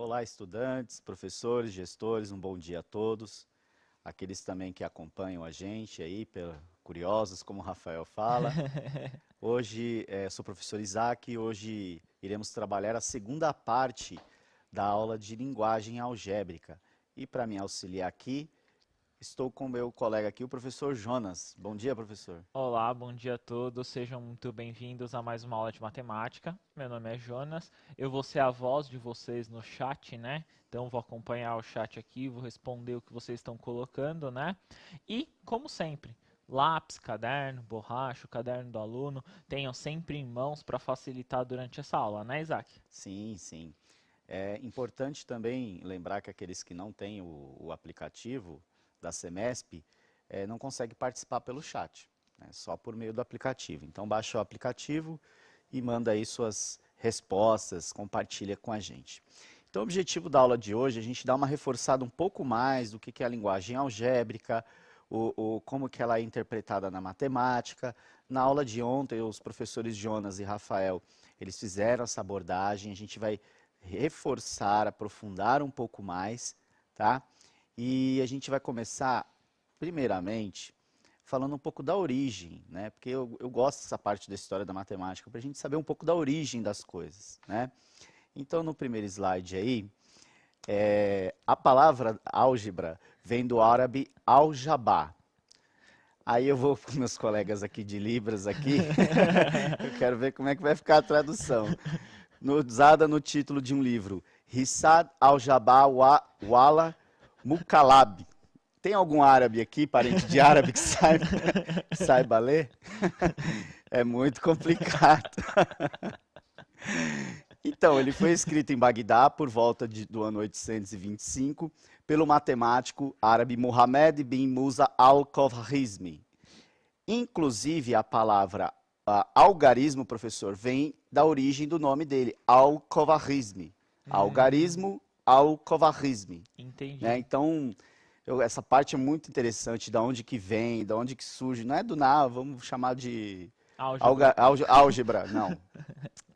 Olá, estudantes, professores, gestores, um bom dia a todos. Aqueles também que acompanham a gente aí, curiosos, como o Rafael fala. Hoje, sou o professor Isaac e hoje iremos trabalhar a segunda parte da aula de linguagem algébrica. E para me auxiliar aqui, estou com o meu colega aqui, o professor Jonas. Bom dia, professor. Olá, bom dia a todos, sejam muito bem-vindos a mais uma aula de matemática. Meu nome é Jonas, eu vou ser a voz de vocês no chat, né? Então vou acompanhar o chat aqui, vou responder o que vocês estão colocando, né? E, como sempre, lápis, caderno, borracha, o caderno do aluno, tenham sempre em mãos para facilitar durante essa aula, né, Isaac? Sim, sim. É importante também lembrar que aqueles que não têm o aplicativo da Semesp não conseguem participar pelo chat, né, só por meio do aplicativo. Então baixa o aplicativo e manda aí suas respostas, compartilha com a gente. Então o objetivo da aula de hoje é a gente dar uma reforçada um pouco mais do que é a linguagem algébrica, como que ela é interpretada na matemática. Na aula de ontem, os professores Jonas e Rafael, eles fizeram essa abordagem, a gente vai reforçar, aprofundar um pouco mais, tá? E a gente vai começar, primeiramente, falando um pouco da origem, né? Porque eu gosto dessa parte da história da matemática, para a gente saber um pouco da origem das coisas, né? Então, no primeiro slide aí, a palavra álgebra vem do árabe al-jabá. Aí eu vou com meus colegas aqui de Libras aqui, eu quero ver como é que vai ficar a tradução. Usada no título de um livro, Rissad al-Jabá Wala Mukalab. Tem algum árabe aqui, parente de árabe, que saiba ler? É muito complicado. Então, ele foi escrito em Bagdá por volta do ano 825 pelo matemático árabe Muhammad bin Musa al-Khwarizmi. Inclusive, a palavra algarismo, professor, vem da origem do nome dele, al-Khwarizmi. Hum, Algarismo, al-Khwarizmi. Né? entendi. Então, essa parte é muito interessante, da onde que vem, da onde que surge. Não é do nada, vamos chamar de Álgebra. álgebra, não.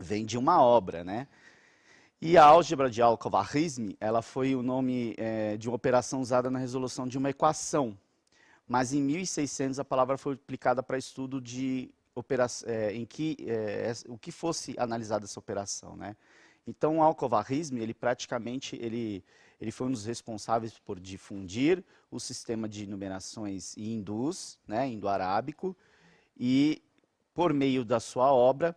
Vem de uma obra, né? E a álgebra de Al-Khwarizmi, ela foi o nome de uma operação usada na resolução de uma equação. Mas em 1600 a palavra foi aplicada para estudo de o que fosse analisada essa operação, né? Então, o Al-Khwarizmi, ele foi um dos responsáveis por difundir o sistema de numerações hindus, né, indo-arábico, e por meio da sua obra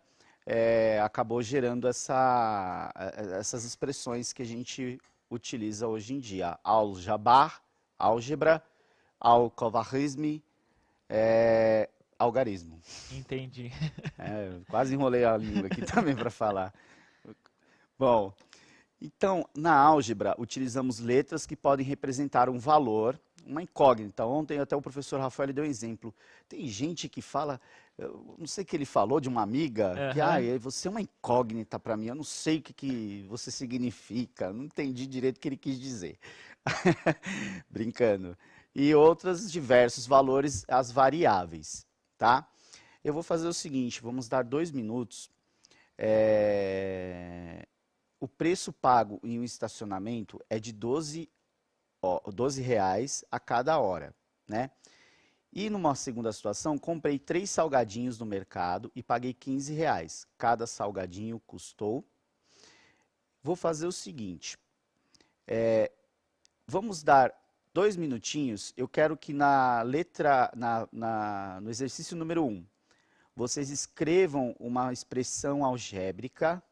acabou gerando essas expressões que a gente utiliza hoje em dia: Al-Jabr, álgebra, Al-Khwarizmi, algarismo. Entendi. Quase enrolei a língua aqui também para falar. Bom, então, na álgebra, utilizamos letras que podem representar um valor, uma incógnita. Ontem até o professor Rafael deu um exemplo. Tem gente que fala, eu não sei o que ele falou de uma amiga, que Aham. você é uma incógnita para mim, eu não sei que você significa, não entendi direito o que ele quis dizer. Brincando. E outros diversos valores, as variáveis, tá? Eu vou fazer o seguinte, vamos dar 2 minutos. O preço pago em um estacionamento é de 12 reais a cada hora, né? E numa segunda situação, comprei 3 salgadinhos no mercado e paguei 15 reais. Cada salgadinho custou. Vou fazer o seguinte, vamos dar 2 minutinhos. Eu quero que na letra, no exercício número 1, vocês escrevam uma expressão algébrica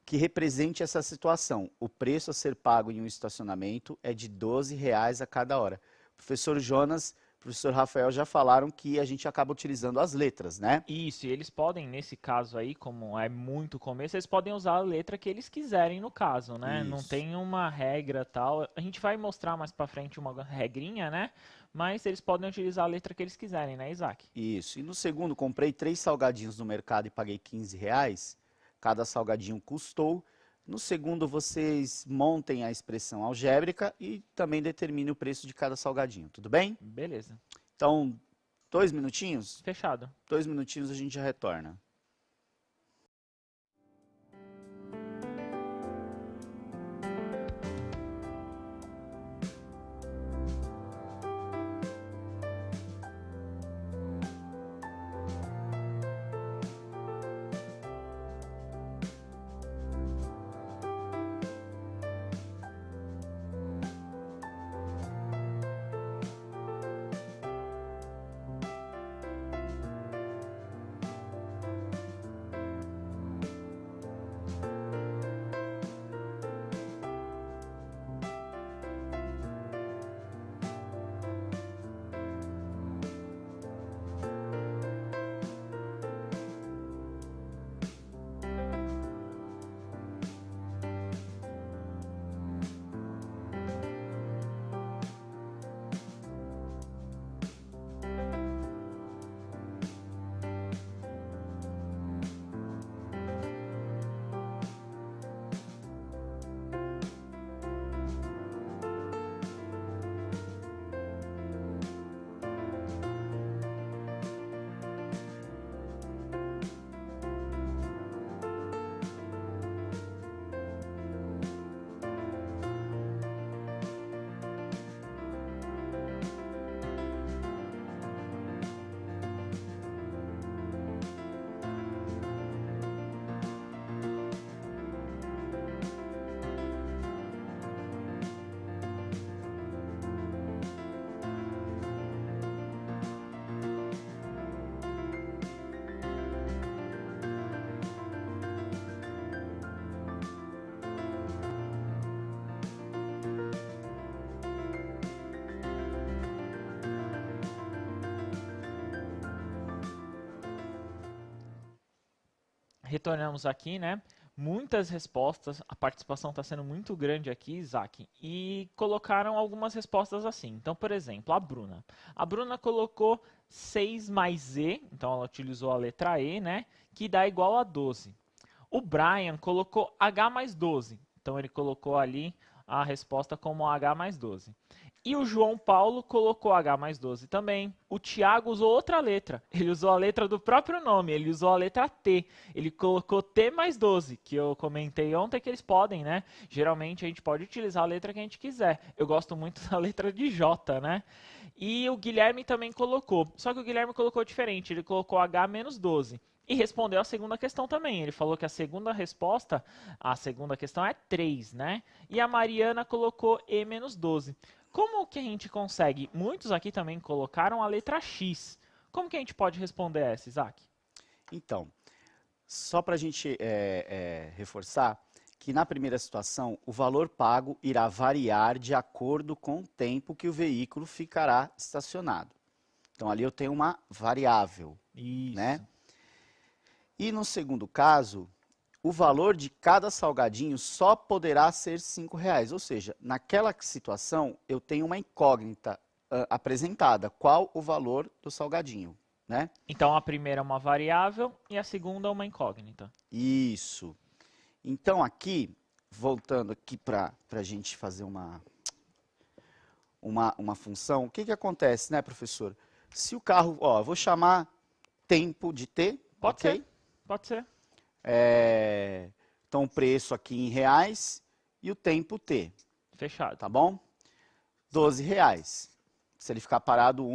que represente essa situação. O preço a ser pago em um estacionamento é de 12 reais a cada hora. O professor Jonas, o professor Rafael já falaram que a gente acaba utilizando as letras, né? Isso, e eles podem, nesse caso aí, como é muito começo, eles podem usar a letra que eles quiserem no caso, né? Não Isso. tem uma regra tal. A gente vai mostrar mais pra frente uma regrinha, né? Mas eles podem utilizar a letra que eles quiserem, né, Isaac? Isso. E no segundo, comprei 3 salgadinhos no mercado e paguei 15 reais. Cada salgadinho custou. No segundo, vocês montem a expressão algébrica e também determinem o preço de cada salgadinho, tudo bem? Beleza. Então, 2 minutinhos? Fechado. 2 minutinhos a gente já retorna. retornamos aqui, né? Muitas respostas, a participação está sendo muito grande aqui, Isaac, e colocaram algumas respostas assim. Então, por exemplo, a Bruna. A Bruna colocou 6 mais E, então ela utilizou a letra E, né? Que dá igual a 12. O Brian colocou H mais 12, então ele colocou ali a resposta como H mais 12. E o João Paulo colocou H mais 12 também. O Thiago usou outra letra. Ele usou a letra do próprio nome. Ele usou a letra T. Ele colocou T mais 12, que eu comentei ontem que eles podem, né? Geralmente a gente pode utilizar a letra que a gente quiser. Eu gosto muito da letra de J, né? E o Guilherme também colocou. Só que o Guilherme colocou diferente. Ele colocou H menos 12. E respondeu a segunda questão também. Ele falou que a segunda resposta, a segunda questão é 3, né? E a Mariana colocou E menos 12. Como que a gente consegue? Muitos aqui também colocaram a letra X. Como que a gente pode responder essa, Isaac? Então, só para a gente reforçar que na primeira situação o valor pago irá variar de acordo com o tempo que o veículo ficará estacionado. Então ali eu tenho uma variável, Isso. né? E no segundo caso, o valor de cada salgadinho só poderá ser R$5, ou seja, naquela situação eu tenho uma incógnita apresentada, qual o valor do salgadinho, né? Então a primeira é uma variável e a segunda é uma incógnita. Isso. Então aqui, voltando aqui para a gente fazer uma função, o que que acontece, né, professor? Se o carro, ó, eu vou chamar tempo de T, Pode ok? ser, pode ser. Então, o preço aqui em reais e o tempo T, Fechado. tá bom? R$12. Se ele ficar parado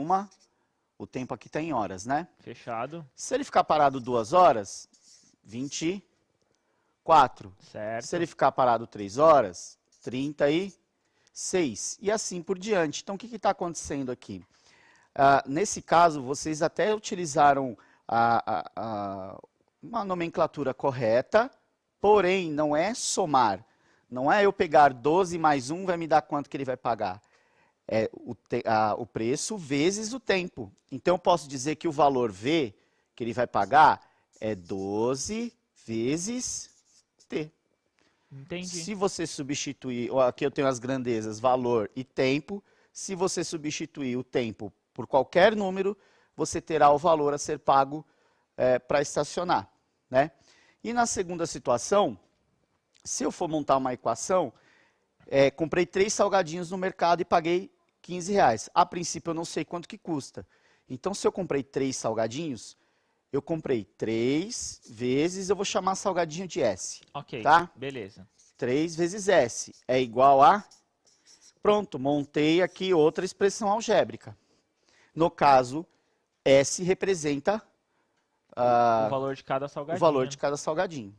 o tempo aqui está em horas, né? Fechado. Se ele ficar parado 2 horas, 24. Certo. Se ele ficar parado 3 horas, 36. E assim por diante. Então, o que está acontecendo aqui? Nesse caso, vocês até utilizaram uma nomenclatura correta, porém, não é somar. Não é eu pegar 12 mais 1 vai me dar quanto que ele vai pagar. É o preço vezes o tempo. Então, eu posso dizer que o valor V que ele vai pagar é 12 vezes T. Entendi. Se você substituir, aqui eu tenho as grandezas, valor e tempo, se você substituir o tempo por qualquer número, você terá o valor a ser pago para estacionar, né? E na segunda situação, se eu for montar uma equação, comprei 3 salgadinhos no mercado e paguei R$15. A princípio eu não sei quanto que custa. Então se eu comprei 3 salgadinhos, eu comprei 3 vezes, eu vou chamar salgadinho de S. Ok, tá? beleza. 3 vezes S é igual a... Pronto, montei aqui outra expressão algébrica. No caso, S representa O valor de cada o salgadinho. valor de cada salgadinho.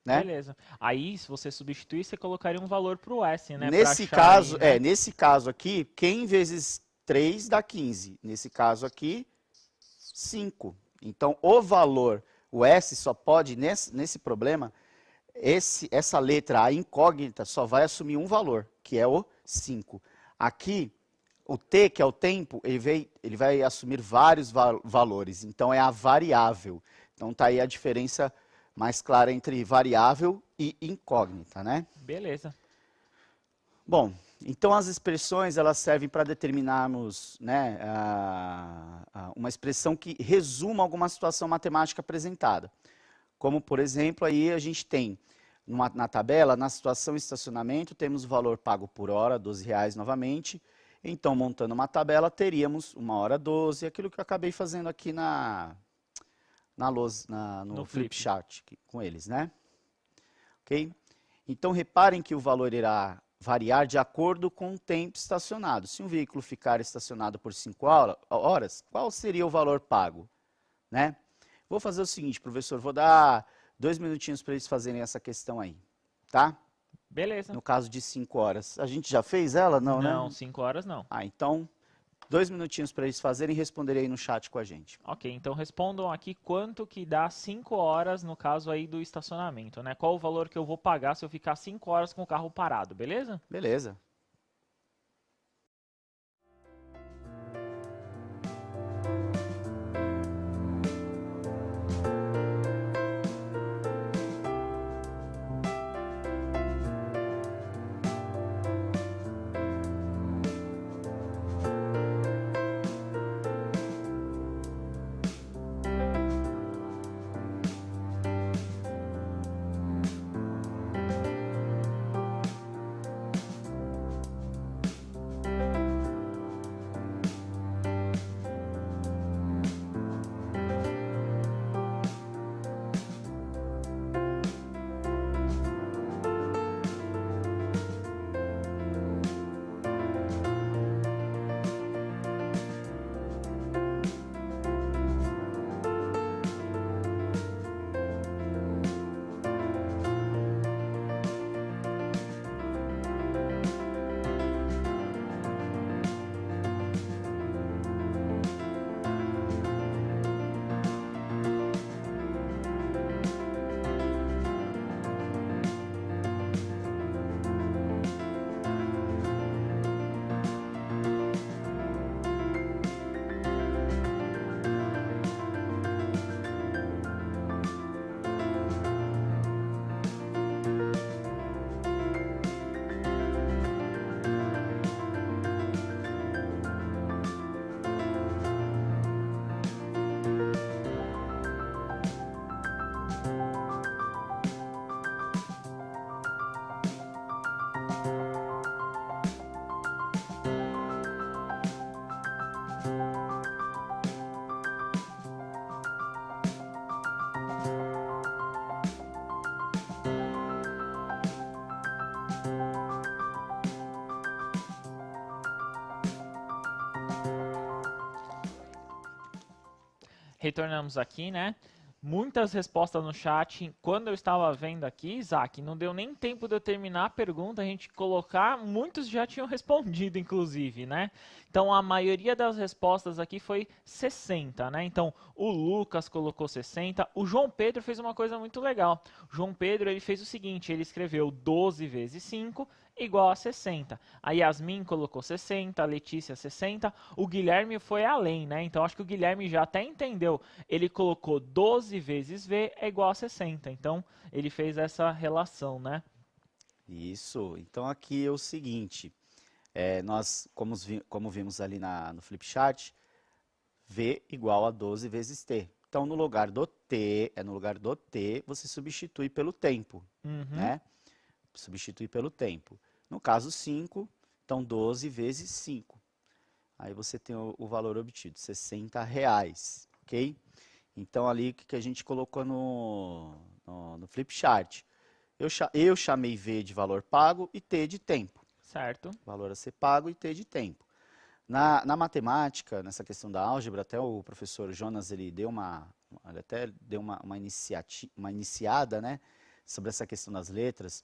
Né? Beleza. Aí, se você substituir, você colocaria um valor para o S, né? Nesse pra caso, aí, né? nesse caso aqui, quem vezes 3 dá 15. Nesse caso aqui, 5. Então, o valor, o S só pode, nesse problema, essa letra, a incógnita, só vai assumir um valor, que é o 5. Aqui, o T, que é o tempo, ele vai assumir vários valores. Então, é a variável. Então, está aí a diferença mais clara entre variável e incógnita, né? Beleza. Bom, então as expressões elas servem para determinarmos, né, uma expressão que resuma alguma situação matemática apresentada. Como, por exemplo, aí a gente tem na tabela, na situação estacionamento, temos o valor pago por hora, R$12 novamente. Então, montando uma tabela, teríamos 1 hora 12, aquilo que eu acabei fazendo aqui no flip chart com eles, né? Ok? Então, reparem que o valor irá variar de acordo com o tempo estacionado. Se um veículo ficar estacionado por 5 horas, qual seria o valor pago? Né? Vou fazer o seguinte, professor, vou dar 2 minutinhos para eles fazerem essa questão aí, tá? Beleza. No caso de 5 horas. A gente já fez ela? Não, né? Não, 5 horas não. Então, 2 minutinhos para eles fazerem e responderem aí no chat com a gente. Ok, então respondam aqui quanto que dá 5 horas no caso aí do estacionamento, né? Qual o valor que eu vou pagar se eu ficar 5 horas com o carro parado, beleza? Beleza. Retornamos aqui, né? Muitas respostas no chat. Quando eu estava vendo aqui, Isaac, não deu nem tempo de eu terminar a pergunta, a gente colocar, muitos já tinham respondido, inclusive, né? Então, a maioria das respostas aqui foi 60, né? Então, o Lucas colocou 60. O João Pedro fez uma coisa muito legal. O João Pedro, ele fez o seguinte, ele escreveu 12 vezes 5 igual a 60. A Yasmin colocou 60, a Letícia 60, o Guilherme foi além, né? Então acho que o Guilherme já até entendeu. Ele colocou 12 vezes V é igual a 60. Então ele fez essa relação, né? Isso. Então aqui é o seguinte, nós, como vimos ali no flipchart, V igual a 12 vezes T. Então no lugar do T, você substitui pelo tempo, né? Substitui pelo tempo. No caso 5, então 12 vezes 5. Aí você tem o valor obtido, R$60, ok? Então ali o que a gente colocou no flipchart. Eu chamei V de valor pago e T de tempo. Certo. Valor a ser pago e T de tempo. Na matemática, nessa questão da álgebra, até o professor Jonas ele até deu uma iniciada, né, sobre essa questão das letras.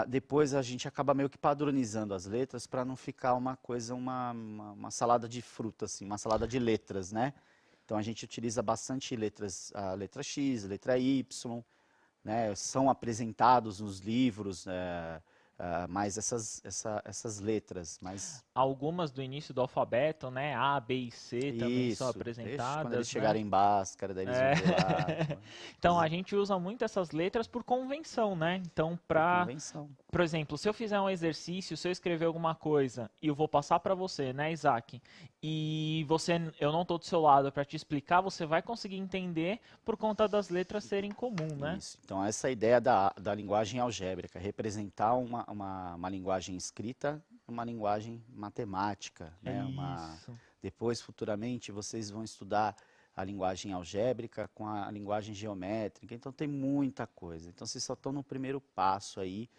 Depois a gente acaba meio que padronizando as letras para não ficar uma coisa, uma salada de frutas, assim, uma salada de letras, né? Então a gente utiliza bastante letras, a letra X, a letra Y, né? São apresentados nos livros mais essas letras, mas Algumas do início do alfabeto, né? A, B e C também são isso, quando eles apresentadas, né? chegarem em Bhaskara, daí eles vão ver lá, Então a gente usa muito essas letras por convenção, né? Então por para convenção. por exemplo, se eu fizer um exercício, se eu escrever alguma coisa e eu vou passar para você, né, Isaac? E eu não estou do seu lado para te explicar, você vai conseguir entender por conta das letras serem comum, né? Isso. Então, essa é a ideia da linguagem algébrica, representar uma linguagem escrita, uma linguagem matemática, né? Isso. Depois, futuramente, vocês vão estudar a linguagem algébrica com a linguagem geométrica, então tem muita coisa. Então, vocês só estão no primeiro passo aí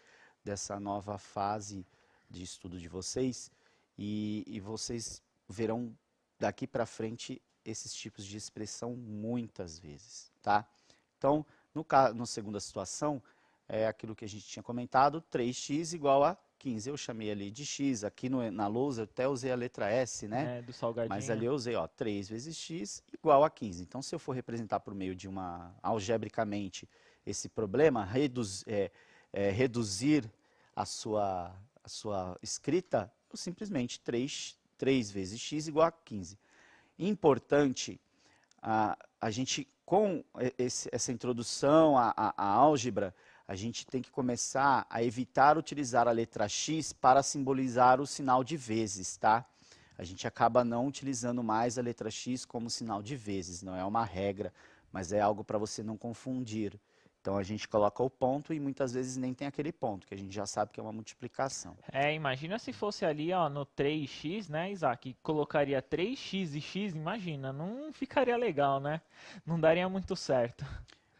dessa nova fase de estudo de vocês e vocês verão daqui para frente esses tipos de expressão muitas vezes, tá? Então, no segunda situação, é aquilo que a gente tinha comentado, 3x igual a 15. Eu chamei ali de x, aqui na lousa eu até usei a letra S, né? Do salgadinho. Mas ali eu usei, ó, 3 vezes x igual a 15. Então, se eu for representar por meio de algebricamente, esse problema, reduzir a sua escrita, eu simplesmente 3 vezes x igual a 15. Importante, a gente, com essa introdução à álgebra, a gente tem que começar a evitar utilizar a letra x para simbolizar o sinal de vezes, tá? A gente acaba não utilizando mais a letra x como sinal de vezes, não é uma regra, mas é algo para você não confundir. Então a gente coloca o ponto e muitas vezes nem tem aquele ponto, que a gente já sabe que é uma multiplicação. Imagina se fosse ali, ó, no 3x, né, Isaac? Colocaria 3x e x, imagina, não ficaria legal, né? Não daria muito certo.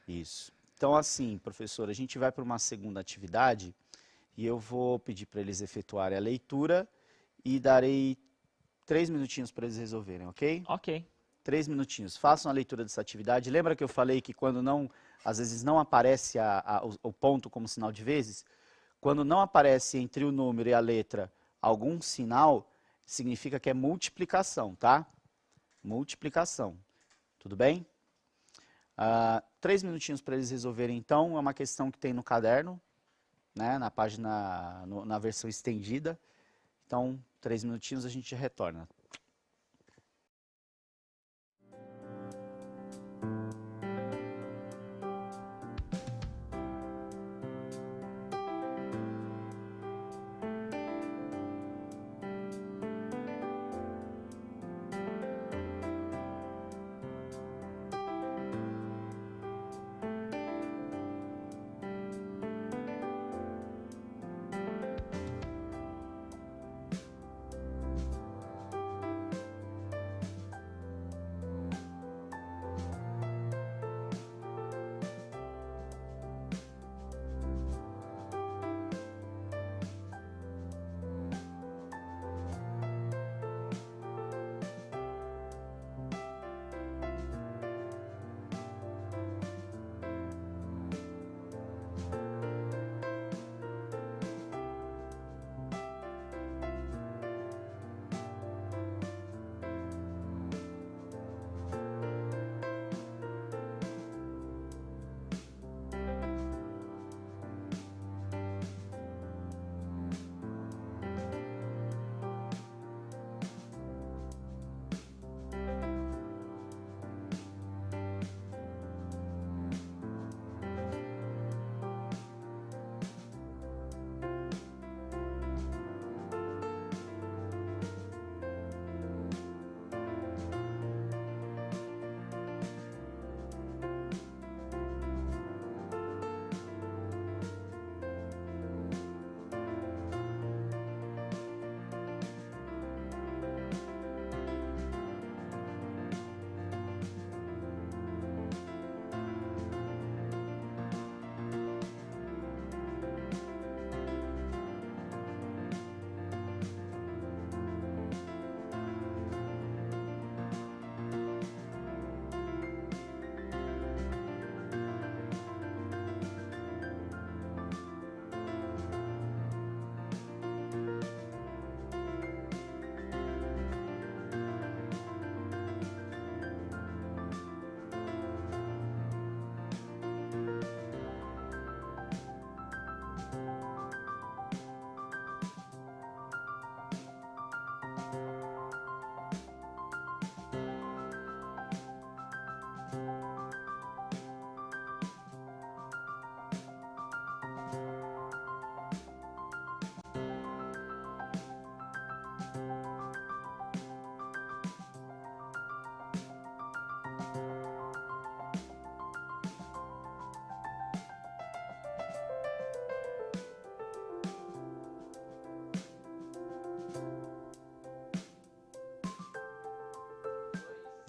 Isso. Então assim, professor, a gente vai para uma segunda atividade e eu vou pedir para eles efetuarem a leitura e darei 3 minutinhos para eles resolverem, ok? Ok. 3 minutinhos. Façam a leitura dessa atividade. Lembra que eu falei que quando não, às vezes não aparece o ponto como sinal de vezes? Quando não aparece entre o número e a letra algum sinal, significa que é multiplicação, tá? Multiplicação. Tudo bem? 3 minutinhos para eles resolverem, então. É uma questão que tem no caderno, né? Na página, na versão estendida. Então, 3 minutinhos a gente retorna.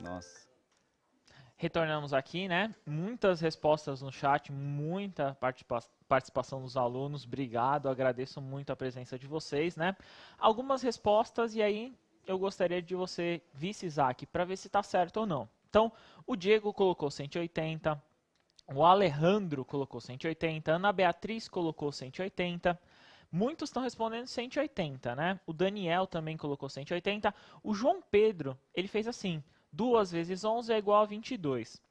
Nossa. Retornamos aqui, né? Muitas respostas no chat, muita participação dos alunos. Obrigado, agradeço muito a presença de vocês, né? Algumas respostas e aí eu gostaria de você visse, Isaac, para ver se está certo ou não. Então, o Diego colocou 180, o Alejandro colocou 180, a Ana Beatriz colocou 180. Muitos estão respondendo 180, né? O Daniel também colocou 180. O João Pedro, ele fez assim: 2 vezes 11 é igual a 22.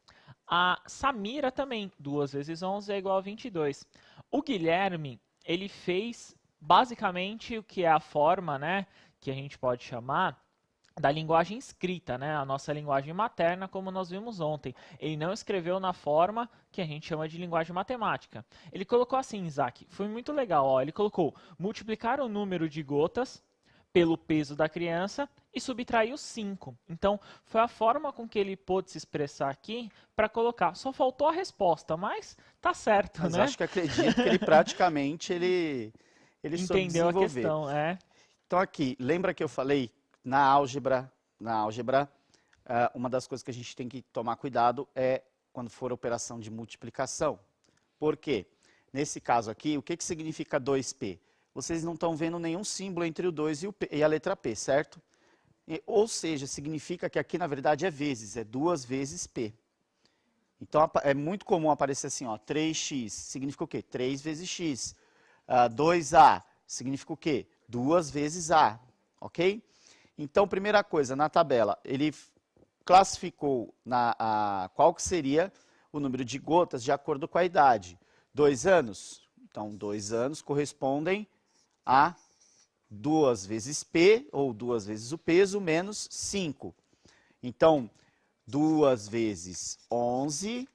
A Samira também, 2 vezes 11 é igual a 22. O Guilherme, ele fez basicamente o que é a forma, né, que a gente pode chamar da linguagem escrita, né, a nossa linguagem materna, como nós vimos ontem. Ele não escreveu na forma que a gente chama de linguagem matemática. Ele colocou assim, Isaac, foi muito legal, ó, ele colocou multiplicar o número de gotas pelo peso da criança e subtraiu 5. Então, foi a forma com que ele pôde se expressar aqui para colocar. Só faltou a resposta, mas tá certo, Mas né? acho que acredito que ele praticamente ele soube Entendeu a desenvolver. questão, é. Então aqui, lembra que eu falei na álgebra, uma das coisas que a gente tem que tomar cuidado é quando for operação de multiplicação. Por quê? Nesse caso aqui, o que significa 2P? Vocês não estão vendo nenhum símbolo entre o 2 e a letra P, certo? Ou seja, significa que aqui na verdade é vezes, é 2 vezes P. Então é muito comum aparecer assim, ó, 3x, significa o quê? 3 vezes x. 2a, significa o quê? 2 vezes a, ok? Então, primeira coisa, na tabela, ele classificou qual que seria o número de gotas de acordo com a idade. 2 anos, então 2 anos correspondem a 2 vezes P, ou 2 vezes o peso, menos 5. Então, 2 vezes 11,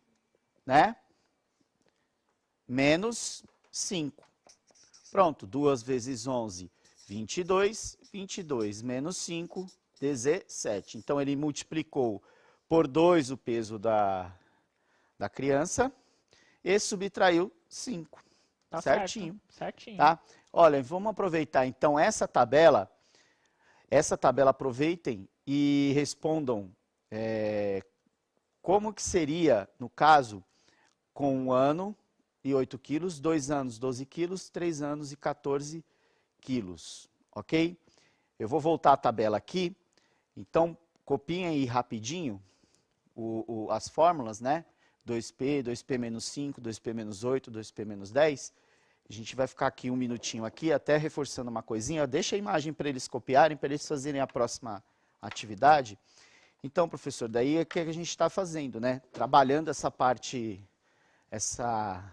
né? Menos 5. Pronto, 2 vezes 11, 22. 22 menos 5, 17. Então, ele multiplicou por 2 o peso da criança e subtraiu 5. Tá certinho. Certo, certinho. Tá? Olha, vamos aproveitar então essa tabela aproveitem e respondam como que seria, no caso, com 1 ano e 8 quilos, 2 anos 12 quilos, 3 anos e 14 quilos, ok? Eu vou voltar à tabela aqui, então copiem aí rapidinho as fórmulas, né? 2P, 2P menos 5, 2P menos 8, 2P menos 10. A gente vai ficar aqui um minutinho aqui, até reforçando uma coisinha. Deixa a imagem para eles copiarem, para eles fazerem a próxima atividade. Então, professor, daí é que a gente está fazendo, né? Trabalhando essa parte, essa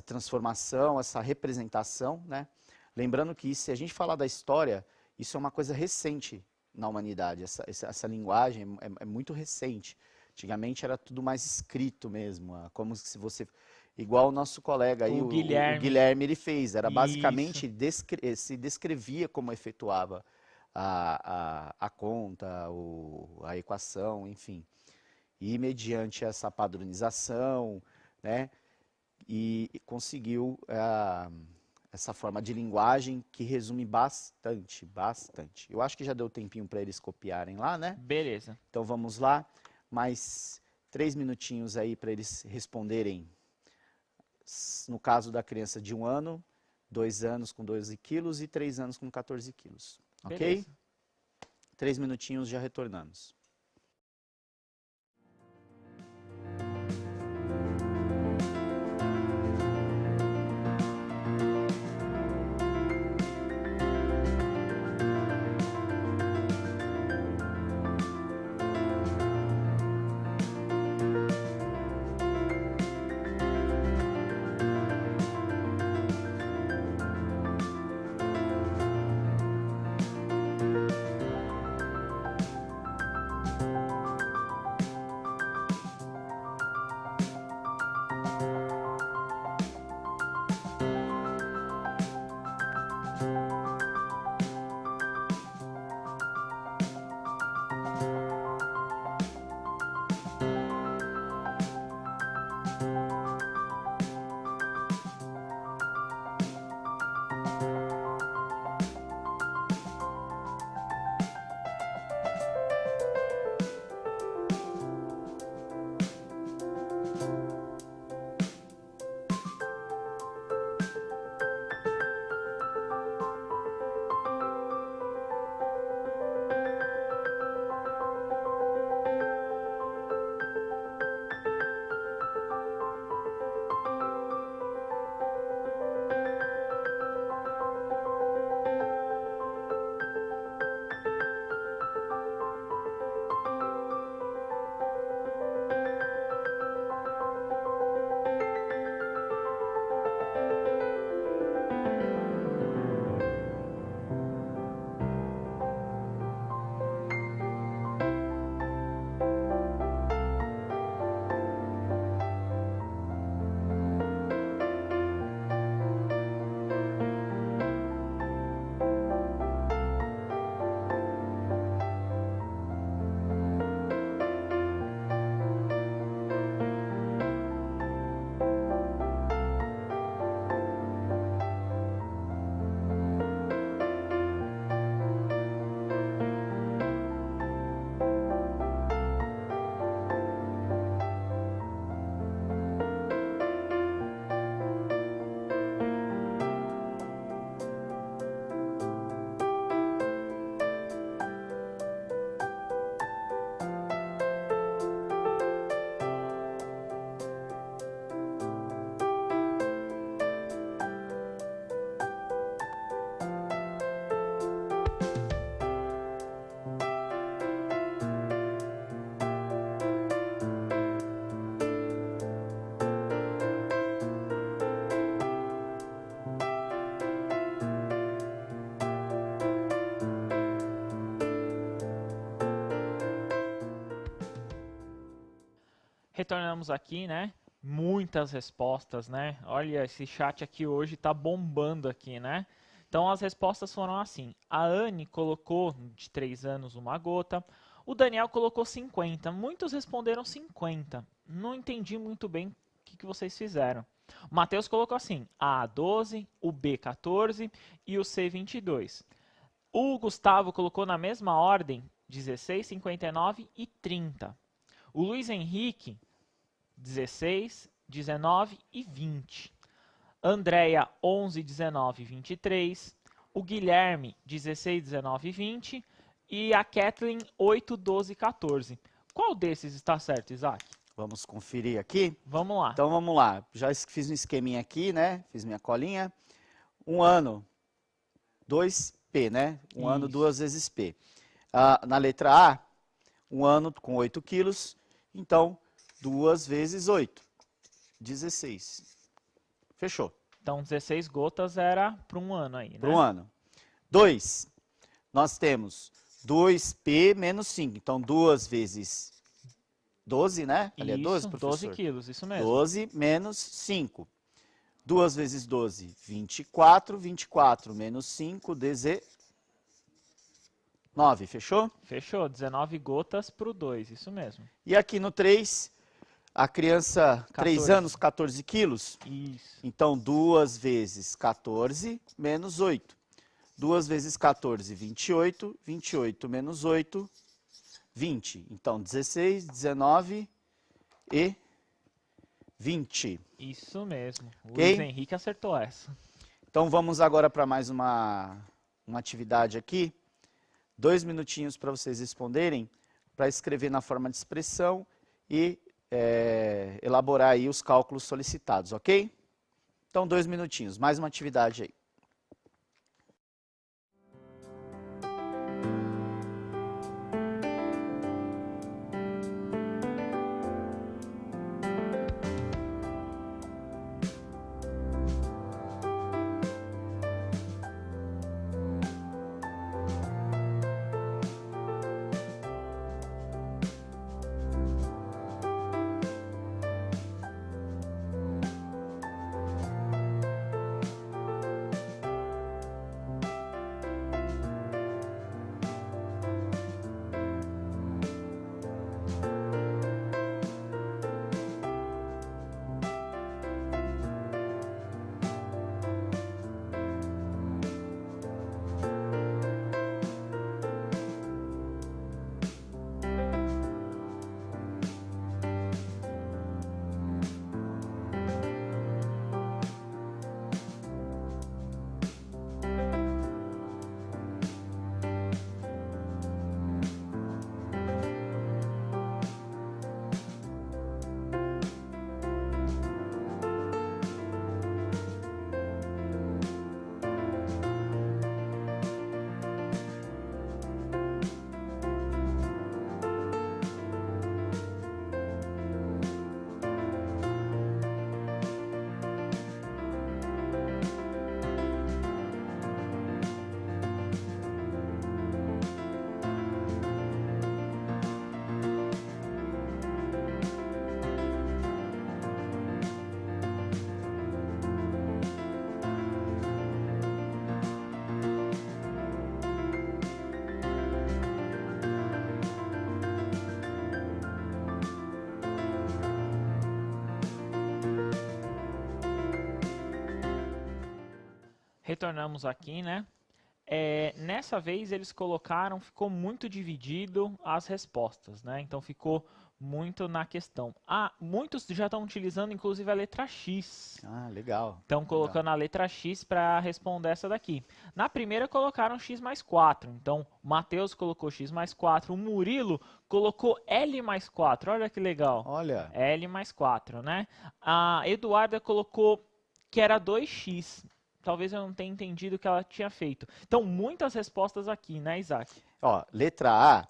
transformação, essa representação, né? Lembrando que se a gente falar da história, isso é uma coisa recente na humanidade. Essa linguagem é muito recente. Antigamente era tudo mais escrito mesmo, como se você... Igual o nosso colega aí, o Guilherme, ele fez. Era basicamente, se descrevia como efetuava a conta, a equação, enfim. E mediante essa padronização, né, e conseguiu essa forma de linguagem que resume bastante, bastante. Eu acho que já deu tempinho para eles copiarem lá, né? Beleza. Então vamos lá, mais 3 minutinhos aí para eles responderem. No caso da criança de 1 ano, 2 anos com 12 quilos e 3 anos com 14 quilos. Ok? Beleza. 3 minutinhos, já retornamos. Retornamos aqui, né? Muitas respostas, né? Olha, esse chat aqui hoje tá bombando aqui, né? Então as respostas foram assim. A Anne colocou de 3 anos uma gota. O Daniel colocou 50. Muitos responderam 50. Não entendi muito bem o que vocês fizeram. O Matheus colocou assim: A 12, o B 14 e o C 22. O Gustavo colocou na mesma ordem 16, 59 e 30. O Luiz Henrique 16, 19 e 20. Andréia, 11, 19 e 23. O Guilherme, 16, 19 e 20. E a Kathleen, 8, 12 e 14. Qual desses está certo, Isaac? Vamos conferir aqui? Vamos lá. Então vamos lá. Já fiz um esqueminha aqui, né? Fiz minha colinha. Um ano, 2P, né? Um Isso. ano, 2 vezes P. Na letra A, um ano com 8 quilos. Então, 2 vezes 8, 16. Fechou. Então, 16 gotas era para um ano aí, né? Para um ano. 2, nós temos 2P menos 5. Então, 2 vezes 12, né? Ali é 12, professor? 12 quilos, isso mesmo. 12 menos 5. 2 vezes 12, 24. 24 menos 5, 19. Fechou? Fechou. 19 gotas para o 2, isso mesmo. E aqui no 3, a criança, 3 14. anos, 14 quilos. Isso. Então, 2 vezes 14 menos 8. 2 vezes 14, 28. 28 menos 8, 20. Então, 16, 19 e 20. Isso mesmo. O Ok? Luiz Henrique acertou essa. Então, vamos agora para mais uma atividade aqui. 2 minutinhos para vocês responderem, para escrever na forma de expressão e elaborar aí os cálculos solicitados, ok? Então, 2 minutinhos. Mais uma atividade aí. Retornamos aqui, né? Nessa vez eles colocaram, ficou muito dividido as respostas, né? Então ficou muito na questão. Muitos já estão utilizando inclusive a letra X. Ah, legal. Estão colocando a letra X para responder essa daqui. Na primeira colocaram X mais 4. Então, o Matheus colocou X mais 4. O Murilo colocou L mais 4. Olha que legal. Olha. L mais 4, né? A Eduarda colocou que era 2x. Talvez eu não tenha entendido o que ela tinha feito. Então, muitas respostas aqui, né, Isaac? Ó, letra A,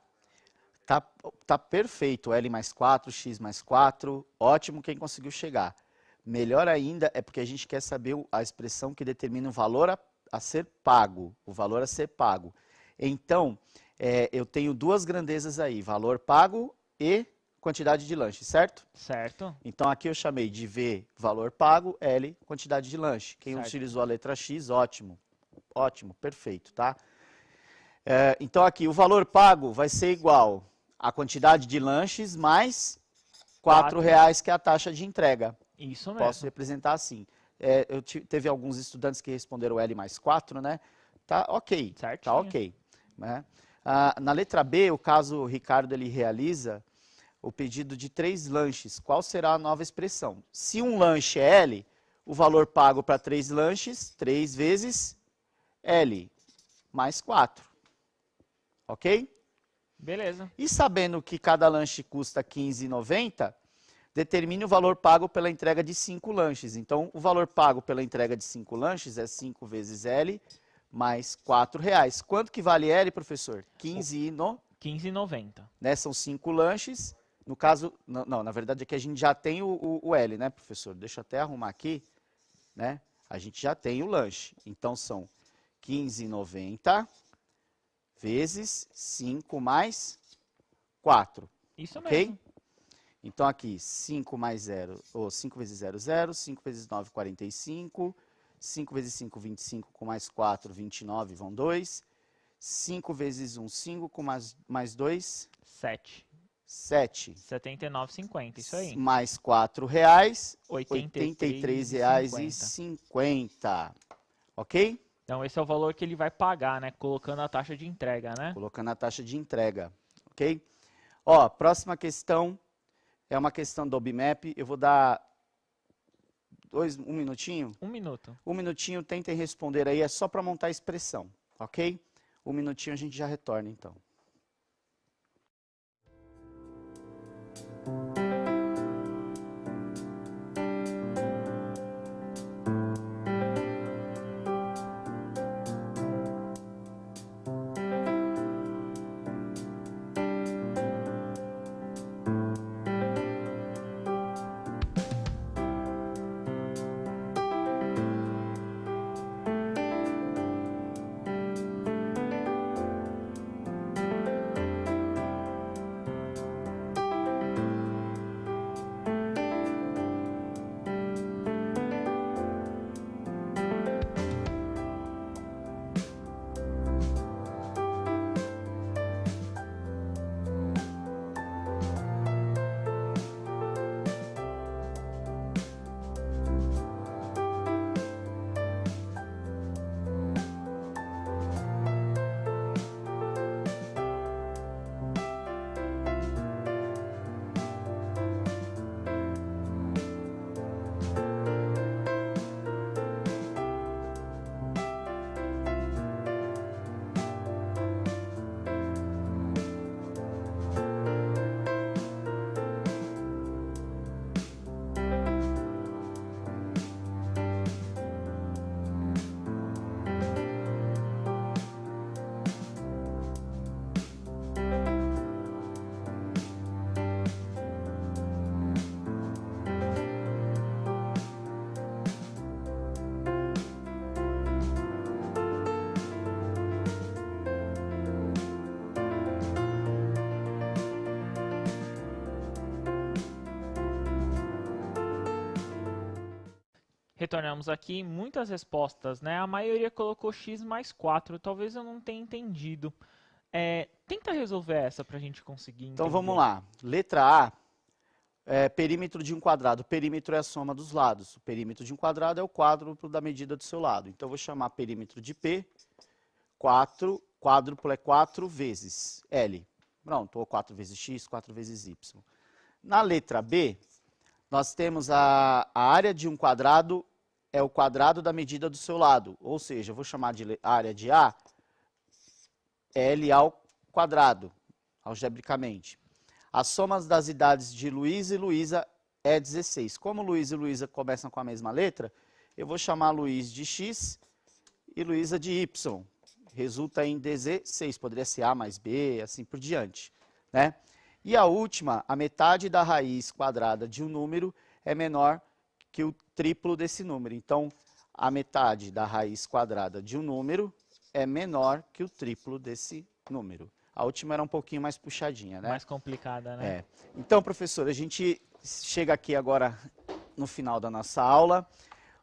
tá perfeito. L mais 4, X mais 4. Ótimo quem conseguiu chegar. Melhor ainda é porque a gente quer saber a expressão que determina o valor a ser pago. O valor a ser pago. Então, eu tenho duas grandezas aí. Valor pago e quantidade de lanche, certo? Certo. Então aqui eu chamei de V, valor pago, L, quantidade de lanche. Quem Certo. utilizou a letra X, ótimo. Ótimo, perfeito, tá? Então aqui o valor pago vai ser igual à quantidade de lanches mais R$4, que é a taxa de entrega. Isso mesmo. Posso representar assim. Teve alguns estudantes que responderam L mais 4, né? Tá ok, Certinho. tá ok. Né? Na letra B, o caso Ricardo ele realiza o pedido de 3 lanches. Qual será a nova expressão? Se um lanche é L, o valor pago para 3 lanches, 3 vezes L, mais 4. Ok? Beleza. E sabendo que cada lanche custa R$15,90, determine o valor pago pela entrega de 5 lanches. Então, o valor pago pela entrega de 5 lanches é 5 vezes L mais R$4. Quanto que vale L, professor? R$15,90. Né? São 5 lanches. No caso, não, na verdade aqui a gente já tem o L, né, professor? Deixa eu até arrumar aqui, né? A gente já tem o lanche. Então, são R$15,90 vezes 5 mais 4. Isso ok? mesmo. Então, aqui, 5 mais 0, ou 5 vezes 0, 0, 5 vezes 9, 45, 5 vezes 5, 25, com mais 4, 29, vão 2, 5 vezes 1, 5, com mais 2, 7. 7. 79,50, isso aí. Mais R$4, R$ R$83,50. Ok? Então, esse é o valor que ele vai pagar, né? Colocando a taxa de entrega, né? Colocando a taxa de entrega. Ok? Ó, próxima questão é uma questão do OBMAP. Eu vou dar um minutinho. 1 minuto. 1 minutinho, tentem responder aí, é só para montar a expressão, ok? 1 minutinho a gente já retorna, então. Retornamos aqui, muitas respostas, né? A maioria colocou x mais 4, talvez eu não tenha entendido. Tenta resolver essa para a gente conseguir entender. Então vamos lá. Letra A, perímetro de um quadrado. O perímetro é a soma dos lados. O perímetro de um quadrado é o quádruplo da medida do seu lado. Então eu vou chamar perímetro de P, 4, quádruplo é 4 vezes L. Pronto, ou 4 vezes X, 4 vezes Y. Na letra B, nós temos a área de um quadrado é o quadrado da medida do seu lado. Ou seja, eu vou chamar de área de A, L ao quadrado, algebricamente. As somas das idades de Luiz e Luísa é 16. Como Luiz e Luísa começam com a mesma letra, eu vou chamar Luiz de X e Luísa de Y. Resulta em 16. Poderia ser A mais B, assim por diante, né? E a última, a metade da raiz quadrada de um número é menor que o triplo desse número. Então, a metade da raiz quadrada de um número é menor que o triplo desse número. A última era um pouquinho mais puxadinha, né? Mais complicada, né? É. Então, professor, a gente chega aqui agora no final da nossa aula.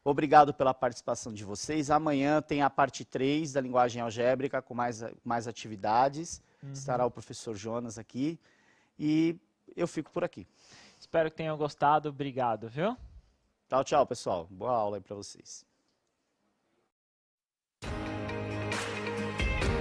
Obrigado pela participação de vocês. Amanhã tem a parte 3 da linguagem algébrica com mais atividades. Estará o professor Jonas aqui. E eu fico por aqui. Espero que tenham gostado. Obrigado, viu? Tchau, tchau, pessoal. Boa aula aí para vocês.